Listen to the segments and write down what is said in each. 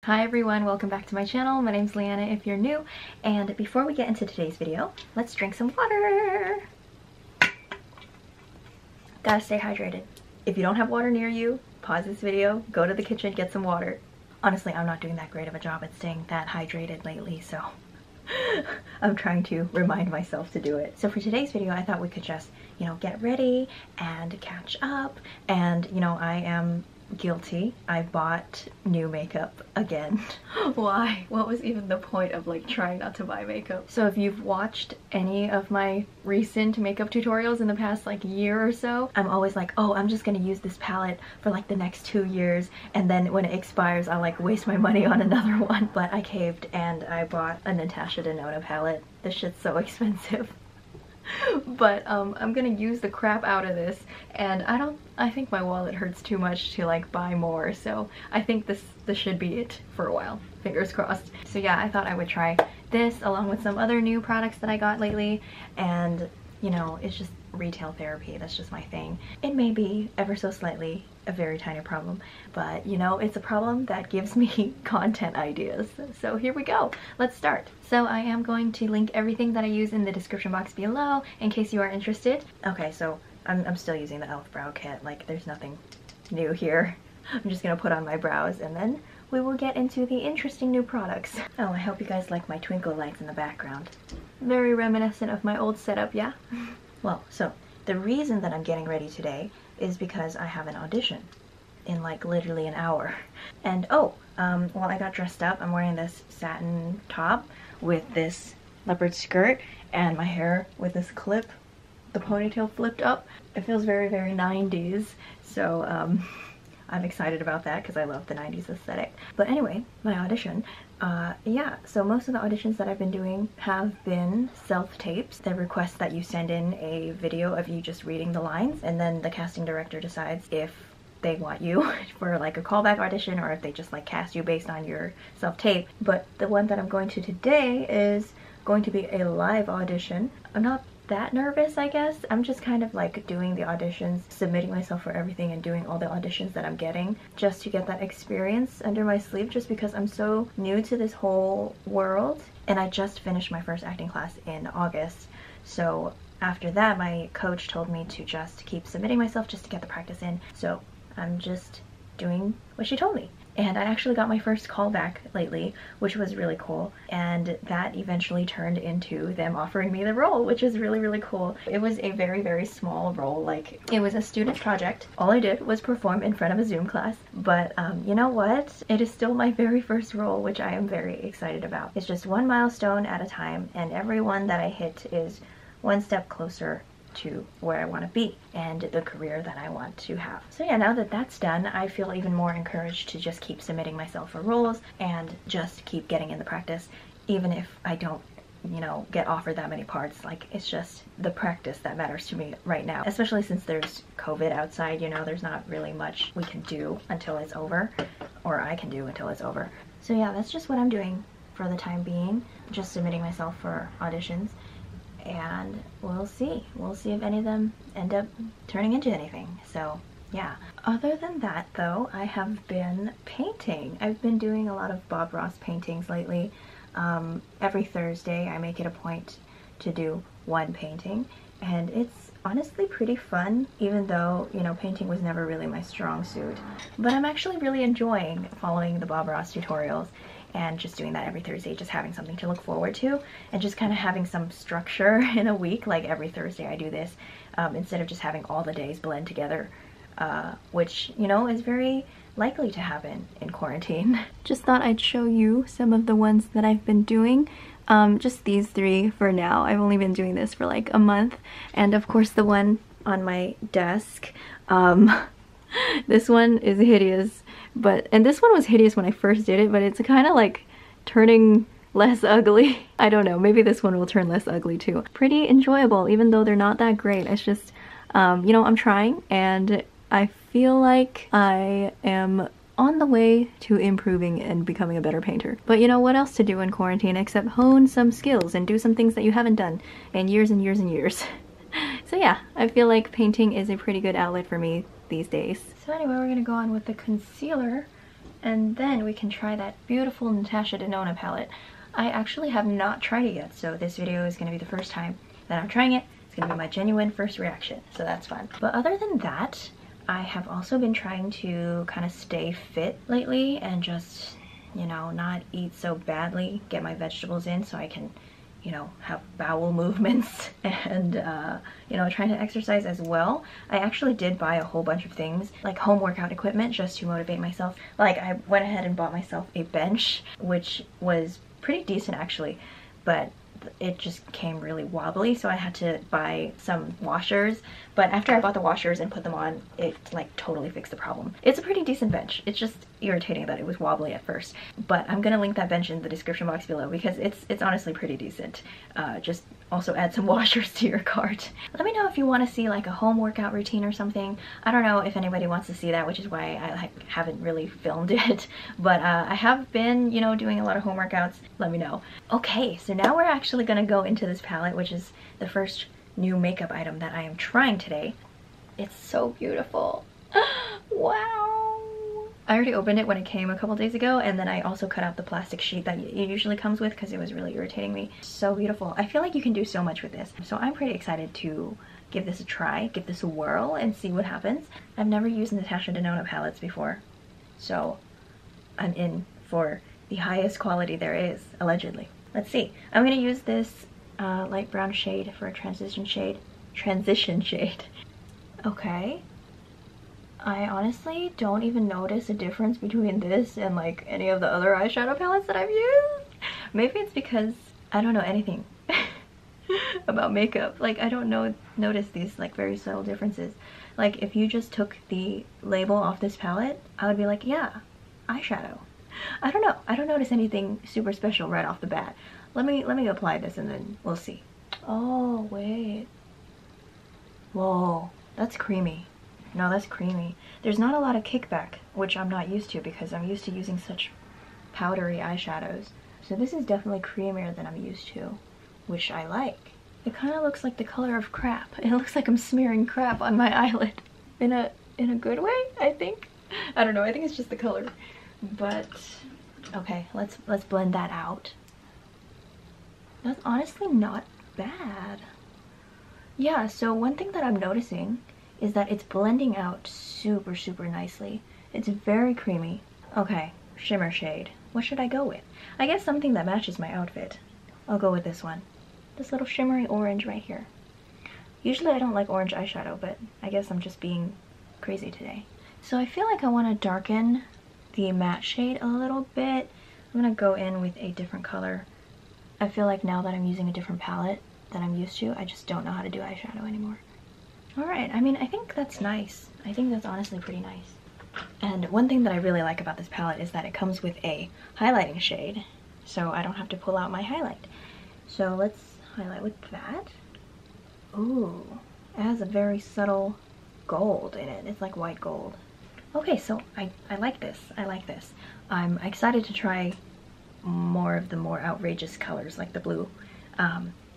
Hi everyone, welcome back to my channel. My name's Liana if you're new, and before we get into today's video, let's drink some water. Gotta stay hydrated. If you don't have water near you, pause this video, go to the kitchen, get some water. Honestly, I'm not doing that great of a job at staying that hydrated lately, so I'm trying to remind myself to do it. So for today's video, I thought we could just, get ready and catch up. And, I am guilty. I bought new makeup again. Why? What was even the point of trying not to buy makeup? So if you've watched any of my recent makeup tutorials in the past year or so, I'm always like, oh, I'm just gonna use this palette for the next 2 years, and then when it expires I'll waste my money on another one. But I caved and I bought a Natasha Denona palette. This shit's so expensive. But I'm gonna use the crap out of this, and I think my wallet hurts too much to buy more, so I think this should be it for a while, fingers crossed. So yeah, I thought I would try this along with some other new products that I got lately, and it's just retail therapy. That's just my thing. It may be ever so slightly a very tiny problem, but it's a problem that gives me content ideas. So here we go. Let's start. So I am going to link everything that I use in the description box below in case you are interested. Okay, so I'm still using the e.l.f. brow kit. There's nothing new here. I'm just gonna put on my brows and then we will get into the interesting new products. Oh, I hope you guys like my twinkle lights in the background. Very reminiscent of my old setup, yeah? Well, so the reason that I'm getting ready today is because I have an audition in literally an hour. And well, I got dressed up. I'm wearing this satin top with this leopard skirt and my hair with this clip, the ponytail flipped up. It feels very, very 90s. So I'm excited about that because I love the 90s aesthetic. But anyway, my audition. Yeah, so most of the auditions that I've been doing have been self-tapes. They request that you send in a video of you just reading the lines, and then the casting director decides if they want you for a callback audition or if they just cast you based on your self-tape. But the one that I'm going to today is going to be a live audition. I'm not that nervous, I guess. I'm just kind of doing the auditions, submitting myself for everything and doing all the auditions that I'm getting just to get that experience under my sleeve, just because I'm so new to this whole world. And I just finished my first acting class in August, so after that my coach told me to just keep submitting myself just to get the practice in. So I'm just doing what she told me. And I actually got my first callback lately, which was really cool. And that eventually turned into them offering me the role, which is really, really cool. It was a very, very small role. It was a student project. All I did was perform in front of a Zoom class. But you know what? It is still my very first role, which I am very excited about. It's just one milestone at a time, and every one that I hit is one step closer to where I want to be and the career that I want to have. So yeah, now that that's done, I feel even more encouraged to just keep submitting myself for roles and just keep getting in the practice, even if I don't get offered that many parts. It's just the practice that matters to me right now, especially since there's COVID outside. There's not really much we can do until it's over, or I can do until it's over. So yeah, that's just what I'm doing for the time being, just submitting myself for auditions. And we'll see if any of them end up turning into anything. So yeah, other than that though, I have been painting. I've been doing a lot of Bob Ross paintings lately. Every Thursday I make it a point to do one painting, and it's honestly pretty fun, even though painting was never really my strong suit. But I'm actually really enjoying following the Bob Ross tutorials and just doing that every Thursday, just having something to look forward to and just kind of having some structure in a week. Every Thursday I do this, instead of just having all the days blend together, which is very likely to happen in quarantine. Just thought I'd show you some of the ones that I've been doing. Just these 3 for now. I've only been doing this for a month, and of course the one on my desk, this one is hideous. And this one was hideous when I first did it, but it's kind of turning less ugly. I don't know, maybe this one will turn less ugly too. Pretty enjoyable, even though they're not that great. It's just, I'm trying, and I feel like I am on the way to improving and becoming a better painter. But what else to do in quarantine except hone some skills and do some things that you haven't done in years and years and years. So yeah, I feel like painting is a pretty good outlet for me these days. So anyway, we're gonna go on with the concealer, And then we can try that beautiful Natasha Denona palette. I actually have not tried it yet, so this video is going to be the first time that I'm trying it. It's going to be my genuine first reaction, so that's fun. But other than that, I have also been trying to kind of stay fit lately and just, you know, not eat so badly, get my vegetables in so I can, you know, have bowel movements and, you know, trying to exercise as well. I actually did buy a whole bunch of things, like home workout equipment, just to motivate myself. Like, I went ahead and bought myself a bench, which was pretty decent actually, but it just came really wobbly, so I had to buy some washers. But after I bought the washers and put them on, it like totally fixed the problem. It's a pretty decent bench. It's just irritating that it was wobbly at first, but I'm gonna link that bench in the description box below because it's honestly pretty decent. Just also add some washers to your cart. Let me know if you want to see like a home workout routine or something. I don't know if anybody wants to see that, which is why I like haven't really filmed it, but I have been, you know, doing a lot of home workouts. Let me know. Okay, so now we're actually gonna go into this palette, which is the first new makeup item that I am trying today. It's so beautiful. Wow. I already opened it when it came a couple days ago, and then I also cut out the plastic sheet that it usually comes with because it was really irritating me. So beautiful. I feel like you can do so much with this. So I'm pretty excited to give this a try, give this a whirl, and see what happens. I've never used Natasha Denona palettes before, so I'm in for the highest quality there is, allegedly. Let's see. I'm gonna use this light brown shade for a transition shade. Okay. I honestly don't even notice a difference between this and like any of the other eyeshadow palettes that I've used. Maybe it's because I don't know anything about makeup. Like, I don't notice these like very subtle differences. Like, if you just took the label off this palette, I would be like, yeah, eyeshadow. I don't know. I don't notice anything super special right off the bat. Let me apply this and then we'll see. Oh, wait. Whoa, that's creamy. No, that's creamy. There's not a lot of kickback, which I'm not used to because I'm used to using such powdery eyeshadows. So this is definitely creamier than I'm used to, which I like. It kind of looks like the color of crap. It looks like I'm smearing crap on my eyelid. In a good way, I think. I don't know, I think it's just the color. But okay, let's blend that out. That's honestly not bad. Yeah, so one thing that I'm noticing is that it's blending out super nicely. It's very creamy. Okay, shimmer shade. What should I go with? I guess something that matches my outfit. I'll go with this one. This little shimmery orange right here. Usually I don't like orange eyeshadow, but I guess I'm just being crazy today. So I feel like I want to darken the matte shade a little bit. I'm gonna go in with a different color. I feel like now that I'm using a different palette than I'm used to, I just don't know how to do eyeshadow anymore. Alright, I mean, I think that's nice. I think that's honestly pretty nice. And one thing that I really like about this palette is that it comes with a highlighting shade, so I don't have to pull out my highlight. So let's highlight with that. Ooh, it has a very subtle gold in it. It's like white gold. Okay, so I like this. I like this. I'm excited to try more of the more outrageous colors like the blue.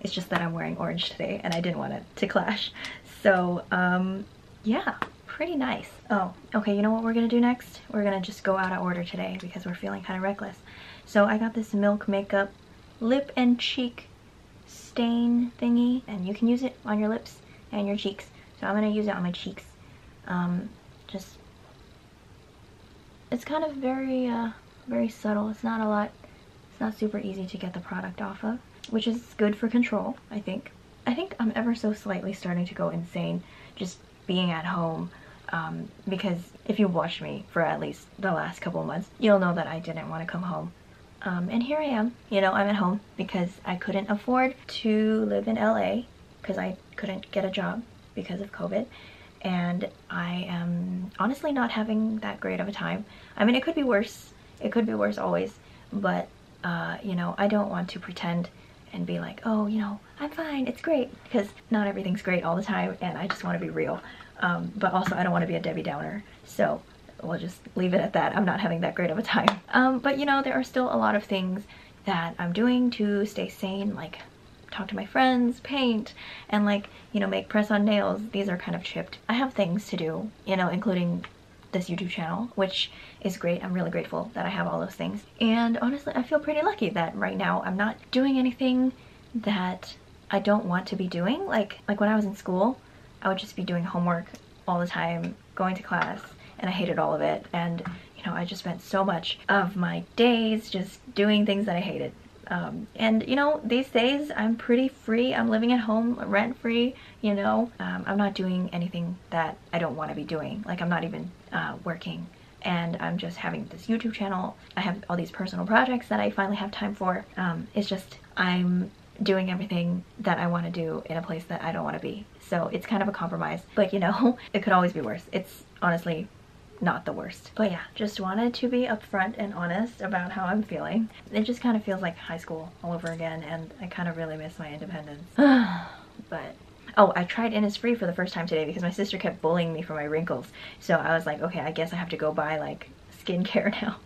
It's just that I'm wearing orange today and I didn't want it to clash. So yeah, pretty nice. Oh, okay, you know what we're gonna do next? We're gonna just go out of order today because we're feeling kind of reckless. So I got this Milk Makeup lip and cheek stain thingy, and you can use it on your lips and your cheeks. So I'm gonna use it on my cheeks. Just, it's kind of very subtle. It's not a lot. It's not super easy to get the product off of, which is good for control, I think. I think I'm ever so slightly starting to go insane just being at home, because if you've watched me for at least the last couple of months, you'll know that I didn't want to come home. And here I am, you know, I'm at home because I couldn't afford to live in LA because I couldn't get a job because of COVID. And I am honestly not having that great of a time. I mean, it could be worse. It could be worse always, but you know, I don't want to pretend and be like, oh, you know, I'm fine, it's great, because not everything's great all the time, and I just want to be real. But also, I don't want to be a Debbie Downer, so we'll just leave it at that. I'm not having that great of a time. But you know, there are still a lot of things that I'm doing to stay sane, like talk to my friends, paint, and like, you know, make press-on nails. These are kind of chipped. I have things to do, you know, including this YouTube channel, which is great. I'm really grateful that I have all those things. And honestly, I feel pretty lucky that right now I'm not doing anything that I don't want to be doing. Like when I was in school, I would just be doing homework all the time, going to class, and I hated all of it. And you know, I just spent so much of my days just doing things that I hated. And you know, these days I'm pretty free. I'm living at home rent free, you know. I'm not doing anything that I don't want to be doing. Like I'm not even working, and I'm just having this YouTube channel. I have all these personal projects that I finally have time for. It's just I'm doing everything that I want to do in a place that I don't want to be. So it's kind of a compromise, but you know, it could always be worse. It's honestly not the worst. But yeah, just wanted to be upfront and honest about how I'm feeling. It just kind of feels like high school all over again, and I kind of really miss my independence. But oh, I tried Innisfree for the first time today because my sister kept bullying me for my wrinkles. So I was like, okay, I guess I have to go buy like skincare now.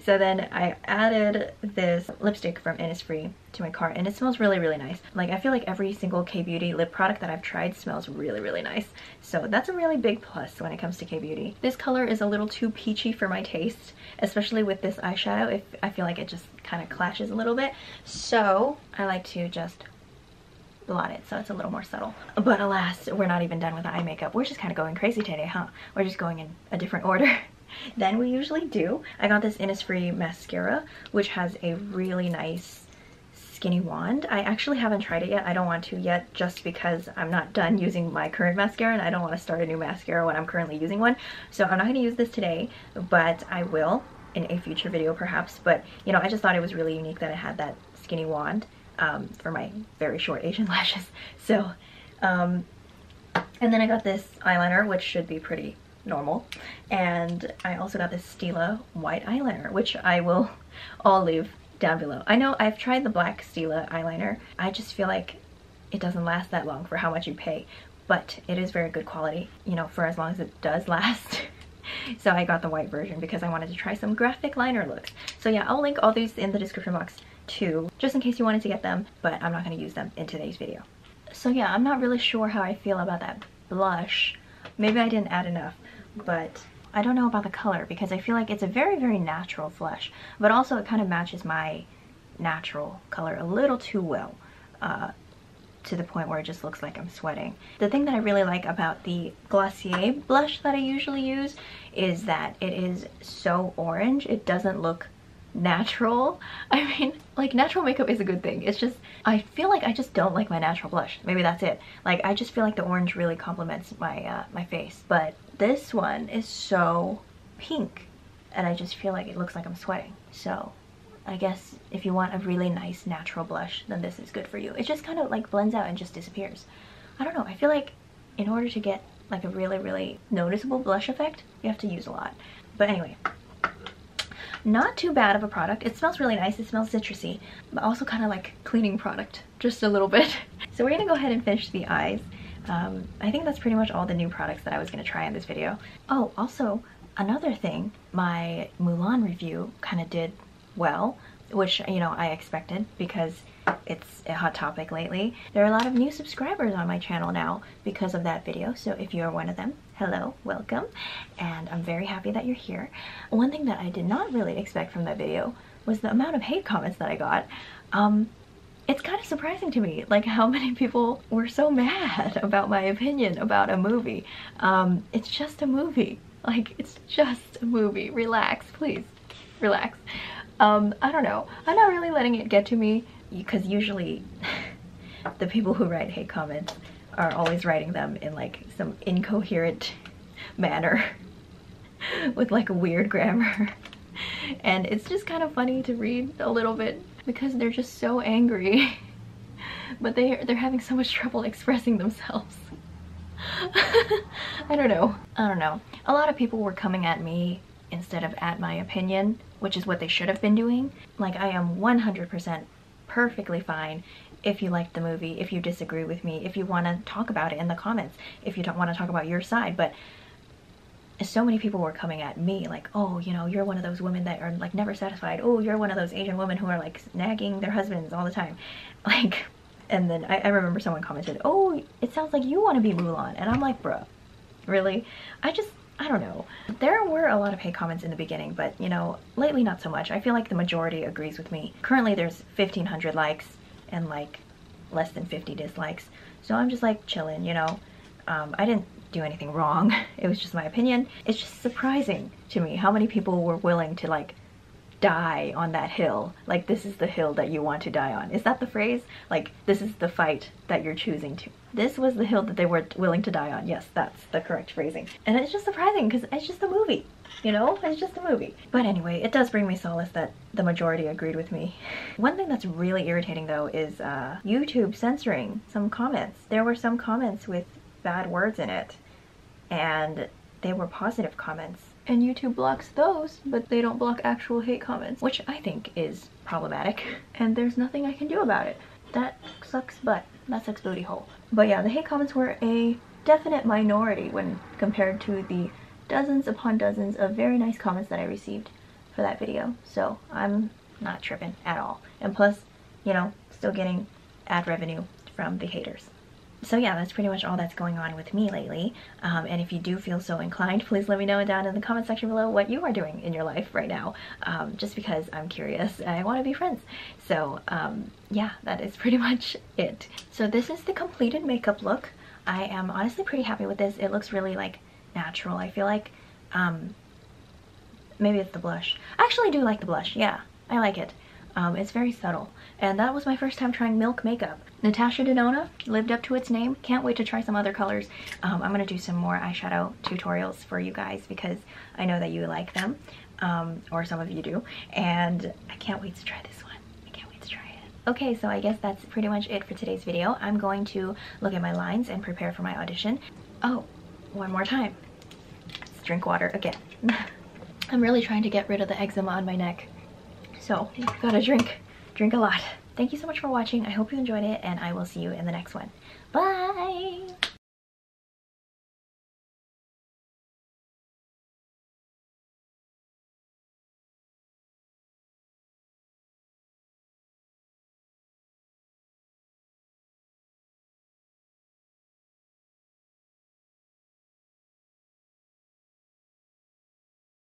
So then I added this lipstick from Innisfree to my cart, and it smells really, really nice. Like I feel like every single K-Beauty lip product that I've tried smells really, really nice. So that's a really big plus when it comes to K-Beauty. This color is a little too peachy for my taste, especially with this eyeshadow. If I feel like it just kind of clashes a little bit. So I like to just blot it so it's a little more subtle. But alas, we're not even done with the eye makeup. We're just kind of going crazy today, huh? We're just going in a different order than we usually do. I got this Innisfree mascara, which has a really nice skinny wand. I actually haven't tried it yet. I don't want to yet, just because I'm not done using my current mascara and I don't want to start a new mascara when I'm currently using one. So I'm not going to use this today, but I will in a future video perhaps. But you know, I just thought it was really unique that it had that skinny wand for my very short Asian lashes. So and then I got this eyeliner, which should be pretty normal, and I also got this Stila white eyeliner, which I will all leave down below. I know I've tried the black Stila eyeliner. I just feel like it doesn't last that long for how much you pay, but it is very good quality, you know, for as long as it does last. So I got the white version because I wanted to try some graphic liner looks. So yeah, I'll link all these in the description box too, just in case you wanted to get them, but I'm not going to use them in today's video. So yeah, I'm not really sure how I feel about that blush. Maybe I didn't add enough, but I don't know about the color because I feel like it's a very, very natural flush, but also it kind of matches my natural color a little too well, to the point where it just looks like I'm sweating. The thing that I really like about the Glossier blush that I usually use is that it is so orange. It doesn't look natural. I mean, like, natural makeup is a good thing. It's just, I feel like I just don't like my natural blush. Maybe that's it. Like, I just feel like the orange really complements my my face. But this one is so pink, and I just feel like it looks like I'm sweating. So I guess if you want a really nice natural blush, then this is good for you. It just kind of like blends out and just disappears. I don't know, I feel like in order to get like a really, really noticeable blush effect, you have to use a lot. But anyway, not too bad of a product. It smells really nice. It smells citrusy, but also kind of like cleaning product, just a little bit. So we're gonna go ahead and finish the eyes. I think that's pretty much all the new products that I was gonna try in this video. Oh, also another thing, my Mulan review kind of did well, which, you know, I expected because it's a hot topic lately. There are a lot of new subscribers on my channel now because of that video, so if you're one of them, hello, welcome, and I'm very happy that you're here. One thing that I did not really expect from that video was the amount of hate comments that I got. It's kind of surprising to me, like, how many people were so mad about my opinion about a movie. It's just a movie. Like, it's just a movie. Relax, please. Relax. I don't know. I'm not really letting it get to me because usually the people who write hate comments are always writing them in like some incoherent manner with like a weird grammar. And it's just kind of funny to read a little bit because they're just so angry. But they're having so much trouble expressing themselves. I don't know. A lot of people were coming at me instead of at my opinion, which is what they should have been doing. Like, I am 100% perfectly fine if you like the movie, if you disagree with me, if you want to talk about it in the comments, if you don't want to talk about your side. But so many people were coming at me like, oh, you know, you're one of those women that are like never satisfied. Oh, you're one of those Asian women who are like nagging their husbands all the time. Like, and then I remember someone commented, oh, it sounds like you want to be Mulan. And I'm like, bruh, really? I just I don't know. There were a lot of hate comments in the beginning, but you know, lately not so much. I feel like the majority agrees with me. Currently there's 1,500 likes and like less than 50 dislikes. So I'm just like chilling, you know. I didn't do anything wrong. It was just my opinion. It's just surprising to me how many people were willing to like die on that hill. Like, this is the hill that you want to die on. Is that the phrase? Like, this is the fight that you're choosing to. This was the hill that they were willing to die on. Yes, that's the correct phrasing. And it's just surprising because it's just a movie, you know? It's just a movie. But anyway, it does bring me solace that the majority agreed with me. One thing that's really irritating though is YouTube censoring some comments. There were some comments with bad words in it, and they were positive comments. And YouTube blocks those, but they don't block actual hate comments, which I think is problematic. And there's nothing I can do about it. That sucks butt. That sucks booty hole. But yeah, the hate comments were a definite minority when compared to the dozens upon dozens of very nice comments that I received for that video. So I'm not tripping at all. And plus, you know, still getting ad revenue from the haters. So yeah, that's pretty much all that's going on with me lately. And if you do feel so inclined, please let me know down in the comment section below what you are doing in your life right now. Just because I'm curious and I want to be friends. So yeah, that is pretty much it. So this is the completed makeup look. I am honestly pretty happy with this. It looks really like natural. I feel like maybe it's the blush. I actually do like the blush. Yeah, I like it. It's very subtle. And that was my first time trying Milk makeup. Natasha Denona lived up to its name. Can't wait to try some other colors. I'm gonna do some more eyeshadow tutorials for you guys because I know that you like them, or some of you do. And I can't wait to try this one. I can't wait to try it. Okay, so I guess that's pretty much it for today's video. I'm going to look at my lines and prepare for my audition. Oh, one more time. Let's drink water again. I'm really trying to get rid of the eczema on my neck. So, gotta drink a lot. Thank you so much for watching. I hope you enjoyed it, and I will see you in the next one. Bye!